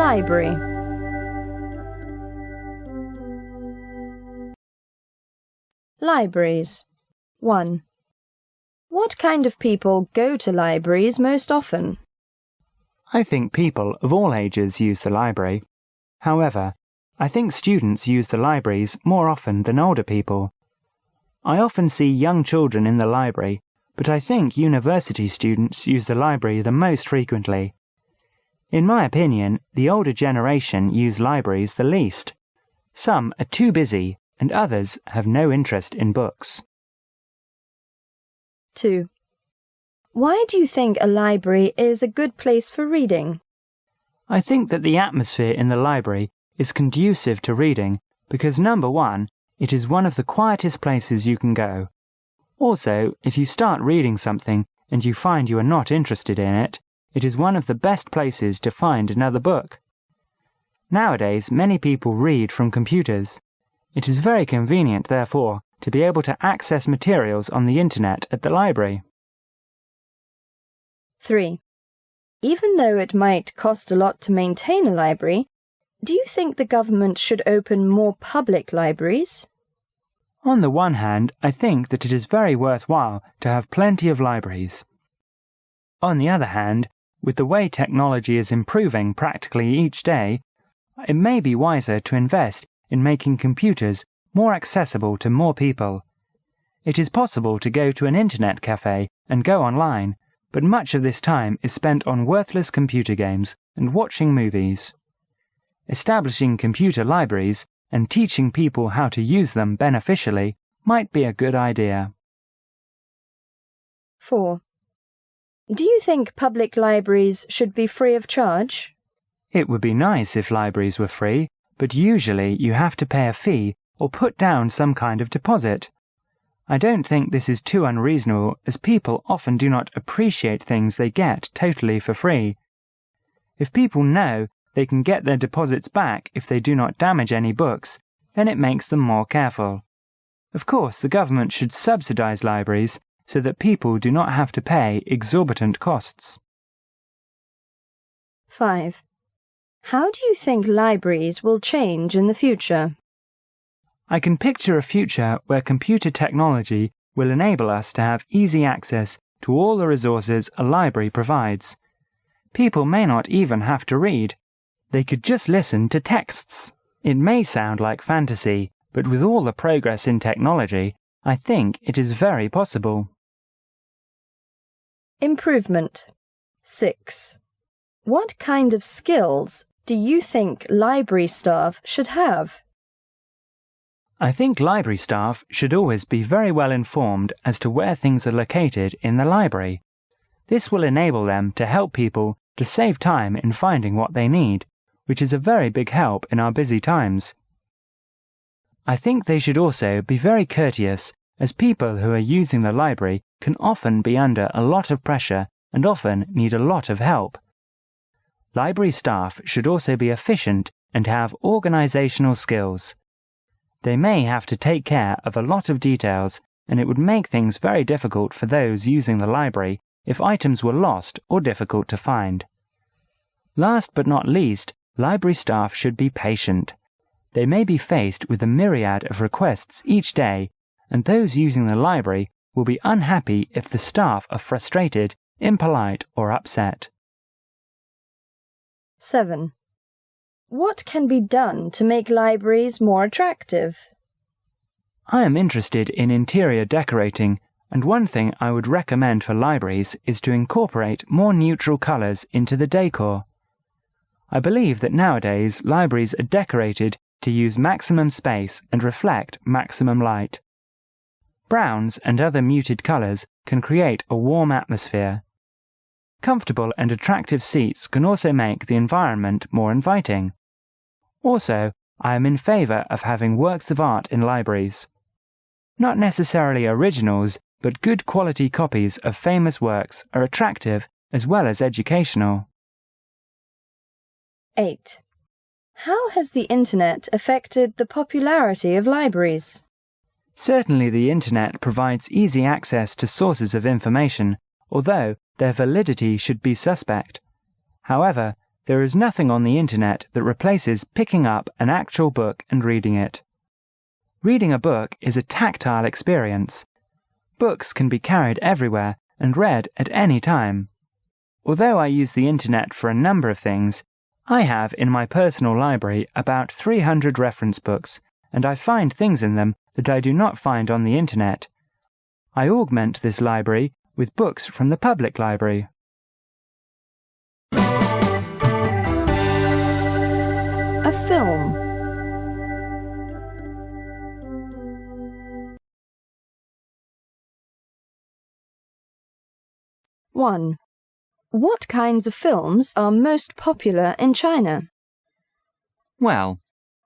Library. Libraries. 1. What kind of people go to libraries most often? I think people of all ages use the library. However, I think students use the libraries more often than older people. I often see young children in the library, but I think university students use the library the most frequently. In my opinion, the older generation use libraries the least. Some are too busy, and others have no interest in books. 2. Why do you think a library is a good place for reading? I think that the atmosphere in the library is conducive to reading because, number one, it is one of the quietest places you can go. Also, if you start reading something and you find you are not interested in it, it is one of the best places to find another book. Nowadays, many people read from computers. It is very convenient, therefore, to be able to access materials on the internet at the library. 3. Even though it might cost a lot to maintain a library, do you think the government should open more public libraries? On the one hand, I think that it is very worthwhile to have plenty of libraries. On the other hand, with the way technology is improving practically each day, it may be wiser to invest in making computers more accessible to more people. It is possible to go to an internet cafe and go online, but much of this time is spent on worthless computer games and watching movies. Establishing computer libraries and teaching people how to use them beneficially might be a good idea. 4. Do you think public libraries should be free of charge? It would be nice if libraries were free, but usually you have to pay a fee or put down some kind of deposit. I don't think this is too unreasonable, as people often do not appreciate things they get totally for free. If people know they can get their deposits back if they do not damage any books, then it makes them more careful. Of course, the government should subsidize libraries so that people do not have to pay exorbitant costs. 5. How do you think libraries will change in the future? I can picture a future where computer technology will enable us to have easy access to all the resources a library provides. People may not even have to read. They could just listen to texts. It may sound like fantasy, but with all the progress in technology, I think it is very possible. Improvement. 6. What kind of skills do you think library staff should have? I think library staff should always be very well informed as to where things are located in the library. This will enable them to help people to save time in finding what they need, which is a very big help in our busy times. I think they should also be very courteous, as people who are using the library can often be under a lot of pressure and often need a lot of help. Library staff should also be efficient and have organizational skills. They may have to take care of a lot of details, and it would make things very difficult for those using the library if items were lost or difficult to find. Last but not least, library staff should be patient. They may be faced with a myriad of requests each day, and those using the library will be unhappy if the staff are frustrated, impolite, or upset. 7. What can be done to make libraries more attractive? I am interested in interior decorating, and one thing I would recommend for libraries is to incorporate more neutral colours into the decor. I believe that nowadays libraries are decorated to use maximum space and reflect maximum light. Browns and other muted colours can create a warm atmosphere. Comfortable and attractive seats can also make the environment more inviting. Also, I am in favour of having works of art in libraries. Not necessarily originals, but good quality copies of famous works are attractive as well as educational. 8. How has the internet affected the popularity of libraries? Certainly the internet provides easy access to sources of information, although their validity should be suspect. However, There is nothing on the internet that replaces picking up an actual book and reading it. Reading a book is a tactile experience. Books can be carried everywhere and read at any time. Although I use the internet for a number of things, I have in my personal library about 300 reference books, and I find things in them that I do not find on the internet. I augment this library with books from the public library. A film. One. What kinds of films are most popular in China? Well,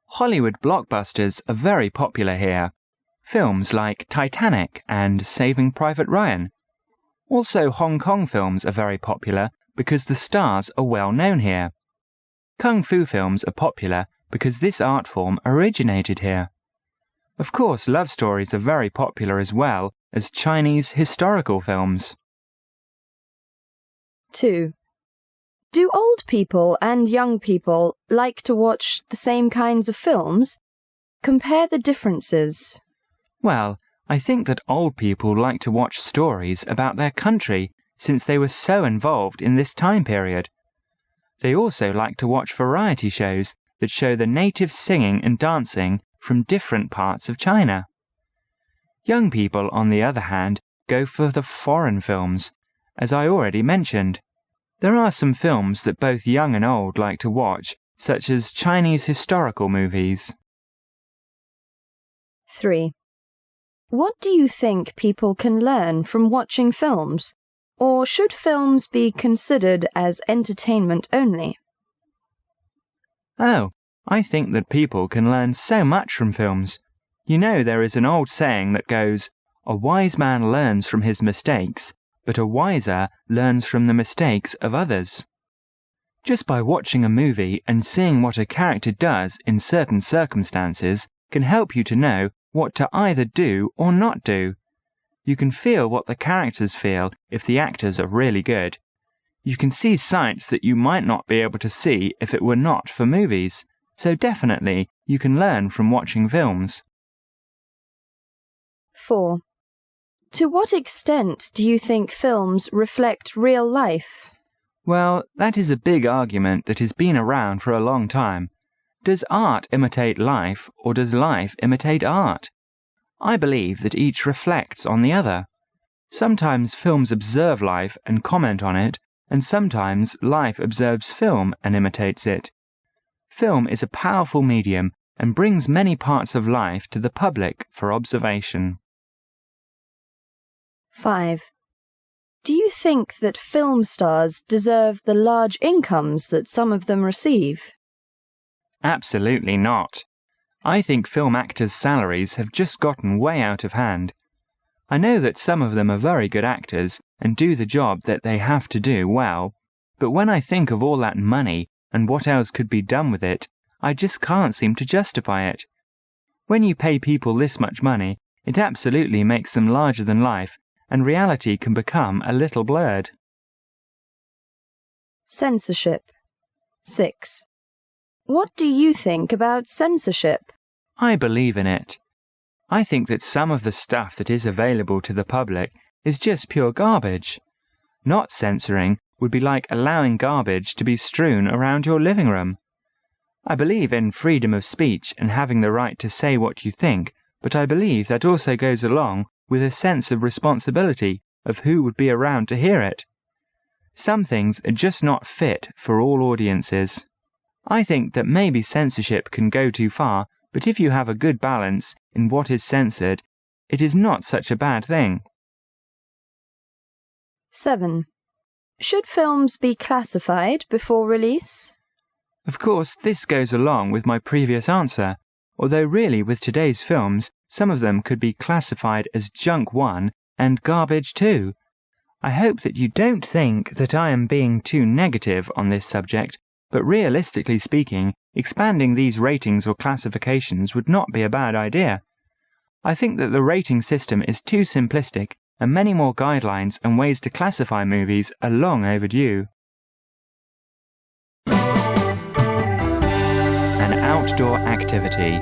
Hollywood blockbusters are very popular here. Films like Titanic and Saving Private Ryan. Also, Hong Kong films are very popular because the stars are well known here. Kung Fu films are popular because this art form originated here. Of course, love stories are very popular as well as Chinese historical films. 2. Do old people and young people like to watch the same kinds of films? Compare the differences. Well, I think that old people like to watch stories about their country since they were so involved in this time period. They also like to watch variety shows that show the native singing and dancing from different parts of China. Young people, on the other hand, go for the foreign films, as I already mentioned. There are some films that both young and old like to watch, such as Chinese historical movies. 3. What do you think people can learn from watching films? Or should films be considered as entertainment only? Oh, I think that people can learn so much from films. You know, there is an old saying that goes, "A wise man learns from his mistakes, but a wiser learns from the mistakes of others." Just by watching a movie and seeing what a character does in certain circumstances can help you to know what to either do or not do. You can feel what the characters feel if the actors are really good. You can see sights that you might not be able to see if it were not for movies, so definitely you can learn from watching films. 4. To what extent do you think films reflect real life? Well, that is a big argument that has been around for a long time. Does art imitate life, or does life imitate art? I believe that each reflects on the other. Sometimes films observe life and comment on it, and sometimes life observes film and imitates it. Film is a powerful medium and brings many parts of life to the public for observation. 5. Do you think that film stars deserve the large incomes that some of them receive? Absolutely not. I think film actors' salaries have just gotten way out of hand. I know that some of them are very good actors and do the job that they have to do well, but when I think of all that money and what else could be done with it, I just can't seem to justify it. When you pay people this much money, it absolutely makes them larger than life, and reality can become a little blurred. Censorship. 6. What do you think about censorship? I believe in it. I think that some of the stuff that is available to the public is just pure garbage. Not censoring would be like allowing garbage to be strewn around your living room. I believe in freedom of speech and having the right to say what you think, but I believe that also goes along with a sense of responsibility of who would be around to hear it. Some things are just not fit for all audiences. I think that maybe censorship can go too far, but if you have a good balance in what is censored, it is not such a bad thing. 7. Should films be classified before release? Of course, this goes along with my previous answer, although really with today's films, some of them could be classified as junk 1 and garbage 2. I hope that you don't think that I am being too negative on this subject, but realistically speaking, expanding these ratings or classifications would not be a bad idea. I think that the rating system is too simplistic, and many more guidelines and ways to classify movies are long overdue. an outdoor activity?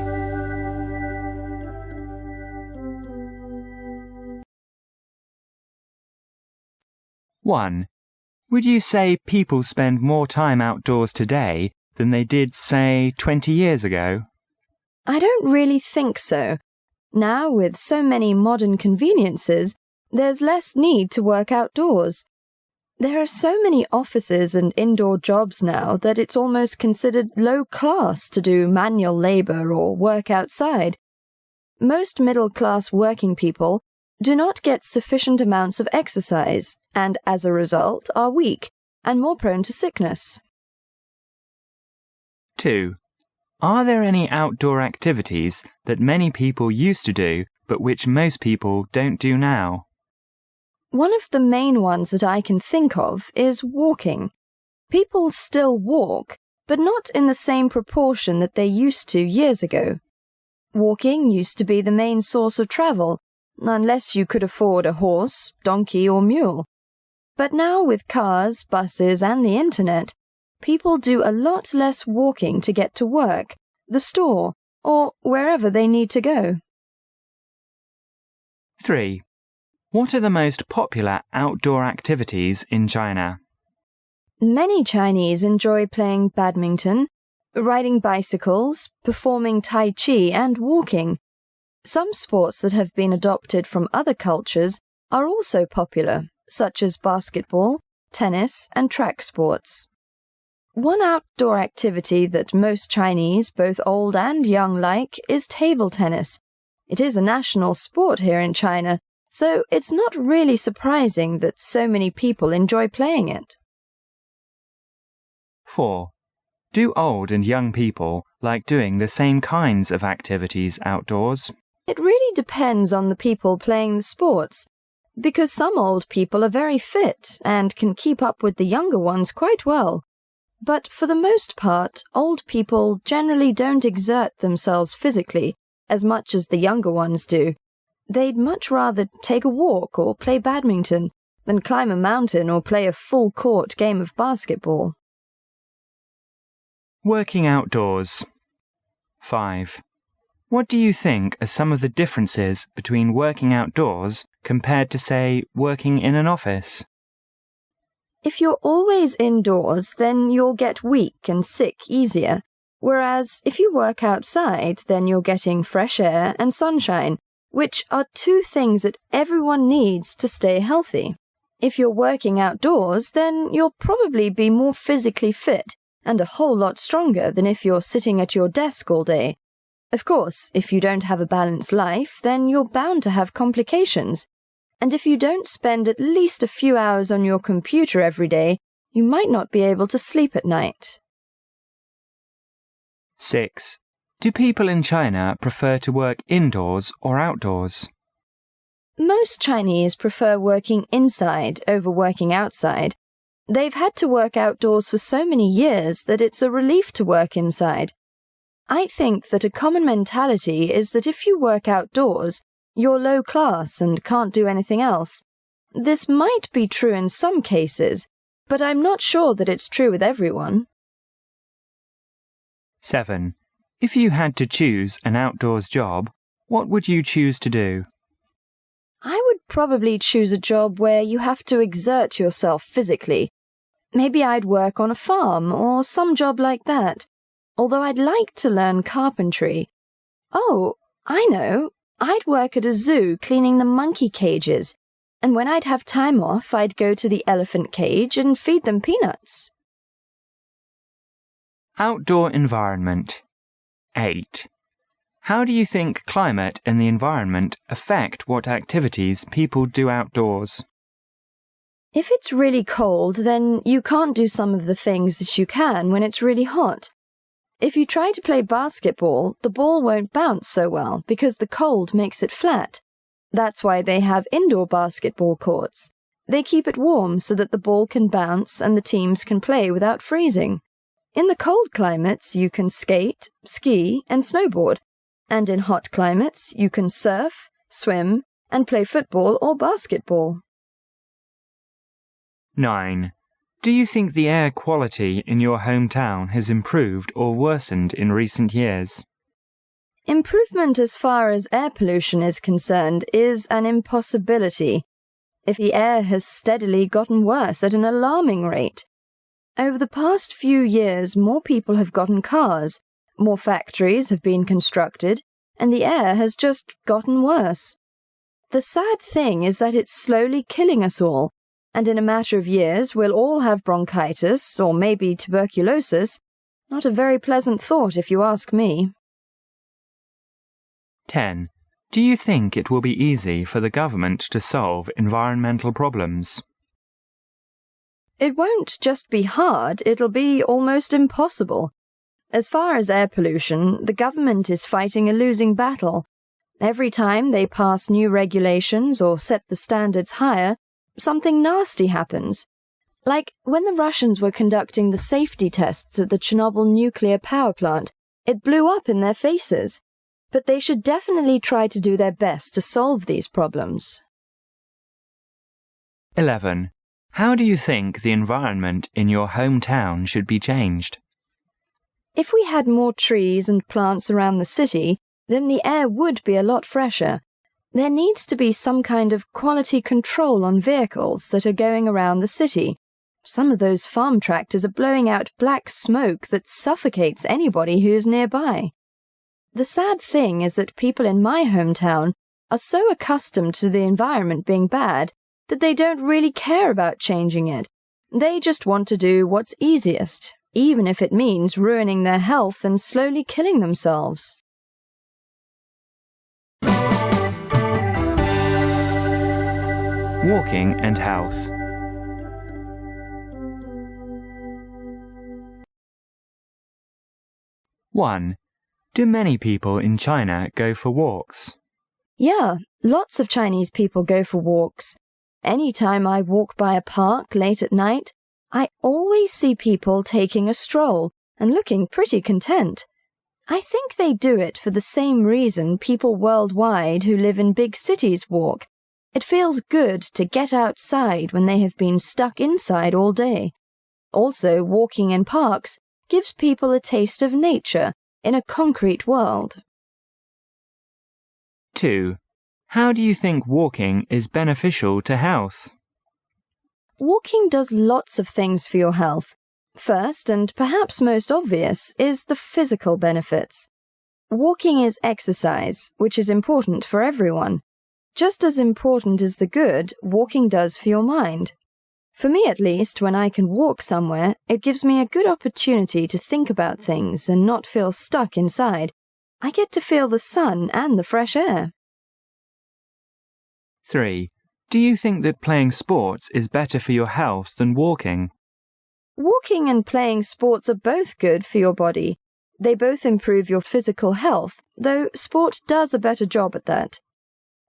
One. Would you say people spend more time outdoors today than they did, say, 20 years ago? I don't really think so. Now, with so many modern conveniences, there's less need to work outdoors. There are so many offices and indoor jobs now that it's almost considered low class to do manual labor or work outside. Most middle-class working people do not get sufficient amounts of exercise and, as a result, are weak and more prone to sickness. 2. Are there any outdoor activities that many people used to do but which most people don't do now? One of the main ones that I can think of is walking. People still walk, but not in the same proportion that they used to years ago. Walking used to be the main source of travel, unless you could afford a horse, donkey, or mule. But now with cars, buses, and the internet, people do a lot less walking to get to work, the store, or wherever they need to go. 3. What are the most popular outdoor activities in China? Many Chinese enjoy playing badminton, riding bicycles, performing tai chi, and walking. Some sports that have been adopted from other cultures are also popular, such as basketball, tennis, and track sports. One outdoor activity that most Chinese, both old and young, like is table tennis. It is a national sport here in China, so it's not really surprising that so many people enjoy playing it. 4. Do old and young people like doing the same kinds of activities outdoors? It really depends on the people playing the sports, because some old people are very fit and can keep up with the younger ones quite well. But for the most part, old people generally don't exert themselves physically as much as the younger ones do. They'd much rather take a walk or play badminton than climb a mountain or play a full-court game of basketball. Working outdoors. 5. What do you think are some of the differences between working outdoors compared to, say, working in an office? If you're always indoors, then you'll get weak and sick easier, whereas if you work outside, then you're getting fresh air and sunshine, which are two things that everyone needs to stay healthy. If you're working outdoors, then you'll probably be more physically fit and a whole lot stronger than if you're sitting at your desk all day. Of course, if you don't have a balanced life, then you're bound to have complications. And if you don't spend at least a few hours on your computer every day, you might not be able to sleep at night. 6. Do people in China prefer to work indoors or outdoors? Most Chinese prefer working inside over working outside. They've had to work outdoors for so many years that it's a relief to work inside. I think that a common mentality is that if you work outdoors, you're low class and can't do anything else. This might be true in some cases, but I'm not sure that it's true with everyone. 7. If you had to choose an outdoors job, what would you choose to do? I would probably choose a job where you have to exert yourself physically. Maybe I'd work on a farm or some job like that, although I'd like to learn carpentry. Oh, I know. I'd work at a zoo cleaning the monkey cages, and when I'd have time off, I'd go to the elephant cage and feed them peanuts. Outdoor environment. 8. How do you think climate and the environment affect what activities people do outdoors? If it's really cold, then you can't do some of the things that you can when it's really hot. If you try to play basketball, the ball won't bounce so well because the cold makes it flat. That's why they have indoor basketball courts. They keep it warm so that the ball can bounce and the teams can play without freezing. In the cold climates, you can skate, ski, and snowboard. And in hot climates, you can surf, swim, and play football or basketball. 9. Do you think the air quality in your hometown has improved or worsened in recent years? Improvement as far as air pollution is concerned is an impossibility, if the air has steadily gotten worse at an alarming rate. Over the past few years, more people have gotten cars, more factories have been constructed, and the air has just gotten worse. The sad thing is that it's slowly killing us all, and in a matter of years we'll all have bronchitis or maybe tuberculosis. Not a very pleasant thought if you ask me. 10. Do you think it will be easy for the government to solve environmental problems? It won't just be hard, it'll be almost impossible. As far as air pollution, the government is fighting a losing battle. Every time they pass new regulations or set the standards higher, something nasty happens. Like when the Russians were conducting the safety tests at the Chernobyl nuclear power plant, it blew up in their faces. But they should definitely try to do their best to solve these problems. 11. How do you think the environment in your hometown should be changed? If we had more trees and plants around the city, then the air would be a lot fresher. There needs to be some kind of quality control on vehicles that are going around the city. Some of those farm tractors are blowing out black smoke that suffocates anybody who is nearby. The sad thing is that people in my hometown are so accustomed to the environment being bad that they don't really care about changing it. They just want to do what's easiest, even if it means ruining their health and slowly killing themselves. Walking and health. 1. Do many people in China go for walks? Yeah, lots of Chinese people go for walks. Anytime I walk by a park late at night, I always see people taking a stroll and looking pretty content. I think they do it for the same reason people worldwide who live in big cities walk. It feels good to get outside when they have been stuck inside all day. Also, walking in parks gives people a taste of nature in a concrete world. 2. How do you think walking is beneficial to health? Walking does lots of things for your health. First, and perhaps most obvious, is the physical benefits. Walking is exercise, which is important for everyone. Just as important as the good, walking does for your mind. For me at least, when I can walk somewhere, it gives me a good opportunity to think about things and not feel stuck inside. I get to feel the sun and the fresh air. 3. Do you think that playing sports is better for your health than walking? Walking and playing sports are both good for your body. They both improve your physical health, though sport does a better job at that.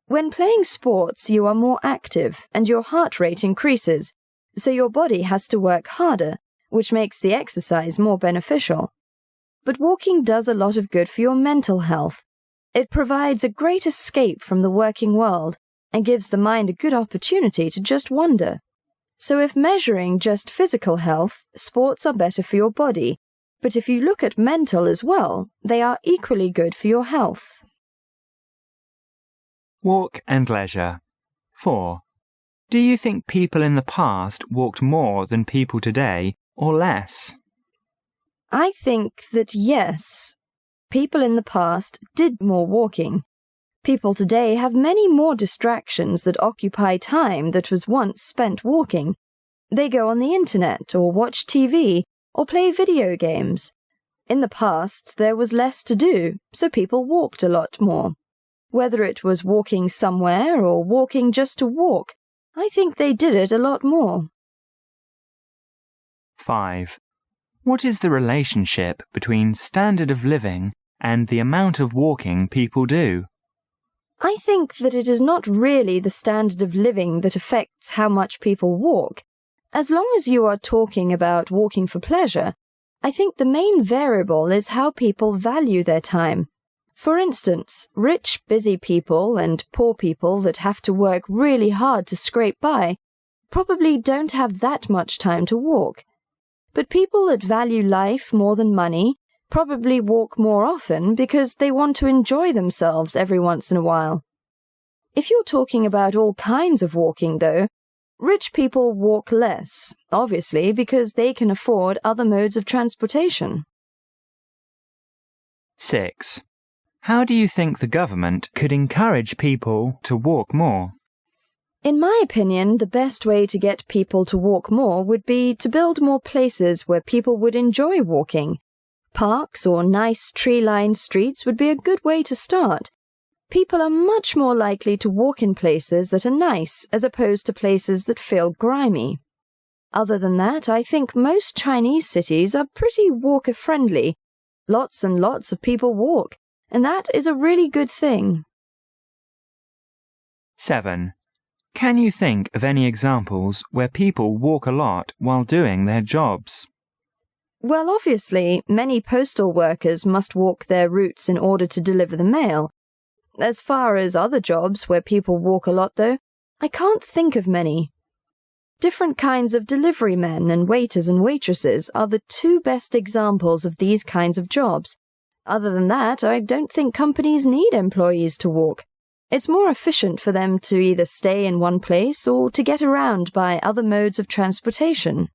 When playing sports, you are more active and your heart rate increases, so your body has to work harder, which makes the exercise more beneficial. But walking does a lot of good for your mental health. It provides a great escape from the working world and gives the mind a good opportunity to just wander. So if measuring just physical health, sports are better for your body, but if you look at mental as well, they are equally good for your health. Walk and leisure. 4. Do you think people in the past walked more than people today, or less? I think that yes, people in the past did more walking. People today have many more distractions that occupy time that was once spent walking. They go on the internet, or watch TV, or play video games. In the past, there was less to do, so people walked a lot more. Whether it was walking somewhere or walking just to walk, I think they did it a lot more. 5. What is the relationship between standard of living and the amount of walking people do? I think that it is not really the standard of living that affects how much people walk. As long as you are talking about walking for pleasure, I think the main variable is how people value their time. For instance, rich, busy people and poor people that have to work really hard to scrape by probably don't have that much time to walk. But people that value life more than money probably walk more often because they want to enjoy themselves every once in a while. If you're talking about all kinds of walking, though, rich people walk less, obviously, because they can afford other modes of transportation. 6. How do you think the government could encourage people to walk more? In my opinion, the best way to get people to walk more would be to build more places where people would enjoy walking. Parks or nice tree-lined streets would be a good way to start. People are much more likely to walk in places that are nice as opposed to places that feel grimy. Other than that, I think most Chinese cities are pretty walker-friendly. Lots and lots of people walk, and that is a really good thing. 7. Can you think of any examples where people walk a lot while doing their jobs? Well, obviously, many postal workers must walk their routes in order to deliver the mail. As far as other jobs where people walk a lot, though, I can't think of many. Different kinds of delivery men and waiters and waitresses are the two best examples of these kinds of jobs. Other than that, I don't think companies need employees to walk. It's more efficient for them to either stay in one place or to get around by other modes of transportation.